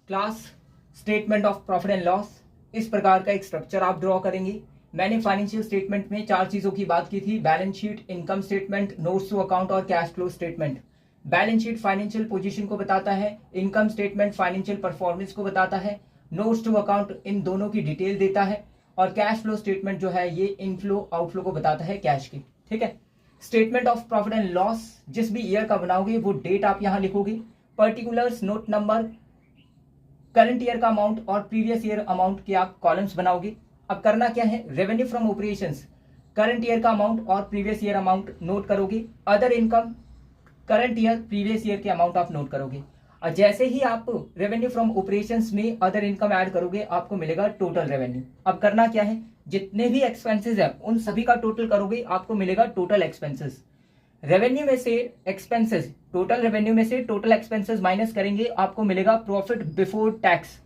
Class statement of profit and loss, इस प्रकार का एक स्ट्रक्चर आप ड्रॉ करेंगे। मैंने फाइनेंशियल स्टेटमेंट में 4 चीजों की बात की थी, balance sheet, income statement, notes to account और cash flow statement. Balance sheet financial position को बताता है, इनकम स्टेटमेंट फाइनेंशियल परफॉर्मेंस को बताता है, नोट्स टू अकाउंट इन दोनों की डिटेल देता है और कैश फ्लो स्टेटमेंट जो है ये इनफ्लो आउटफ्लो को बताता है कैश की। ठीक है। Statement of profit and loss जिस भी ईयर का बनाओगे वो डेट आप यहां लिखोगे, particulars, note number, current year का अमाउंट और प्रीवियस ईयर अमाउंट के आप कॉलम्स बनाओगे। अब करना क्या है, revenue from operations, current year का अमाउंट और प्रीवियस ईयर अमाउंट नोट करोगे। Other income, current year, previous year के अमाउंट आप नोट करोगे। और जैसे ही आप रेवेन्यू फ्रॉम ऑपरेशंस में अदर इनकम ऐड करोगे आपको मिलेगा टोटल रेवेन्यू। अब करना क्या है, जितने भी एक्सपेंसेस है उन सभी का टोटल करोगे, आपको मिलेगा टोटल एक्सपेंसेस। रेवेन्यू में से एक्सपेंसेस, टोटल रेवेन्यू में से टोटल एक्सपेंसेस माइनस करेंगे, आपको मिलेगा प्रॉफिट बिफोर टैक्स।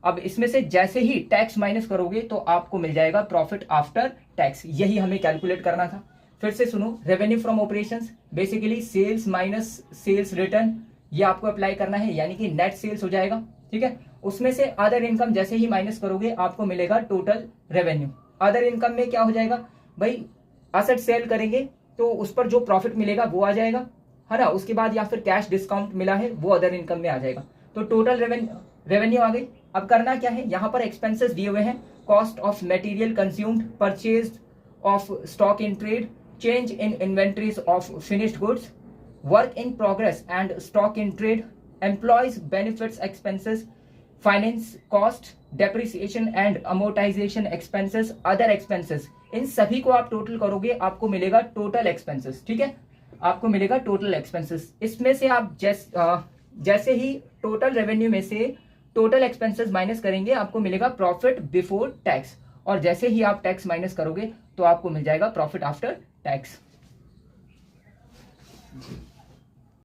अब इसमें से जैसे ही टैक्स माइनस करोगे तो आपको मिल जाएगा प्रॉफिट आफ्टर टैक्स। यही हमें कैलकुलेट करना था। फिर से सुनो, revenue from operations basically sales minus sales return, ये आपको अप्लाई करना है, यानी कि नेट सेल्स हो जाएगा। ठीक है। उसमें से अदर इनकम जैसे ही माइनस करोगे आपको मिलेगा टोटल रेवेन्यू। अदर इनकम में क्या हो जाएगा भाई, असेट सेल करेंगे तो उस पर जो प्रॉफिट मिलेगा वो आ जाएगा, है ना। उसके बाद या फिर कैश डिस्काउंट मिला है वो अदर इनकम में आ जाएगा। तो टोटल रेवेन्यू आ गई। अब करना क्या है, यहां पर एक्सपेंसेस दिए हुए हैं, cost of material consumed, purchase of stock in trade, change in inventories of finished goods, work in progress and stock in trade, employees benefits expenses, finance cost, depreciation and amortisation expenses, other expenses. इन सभी को आप total करोगे आपको मिलेगा total expenses. ठीक है, आपको मिलेगा टोटल एक्सपेंसेस। इसमें से आप जैसे ही टोटल रेवेन्यू में से टोटल एक्सपेंसेस माइनस करेंगे आपको मिलेगा प्रॉफिट बिफोर टैक्स, और जैसे ही आप टैक्स माइनस करोगे तो आपको मिल जाएगा प्रॉफिट आफ्टर टैक्स।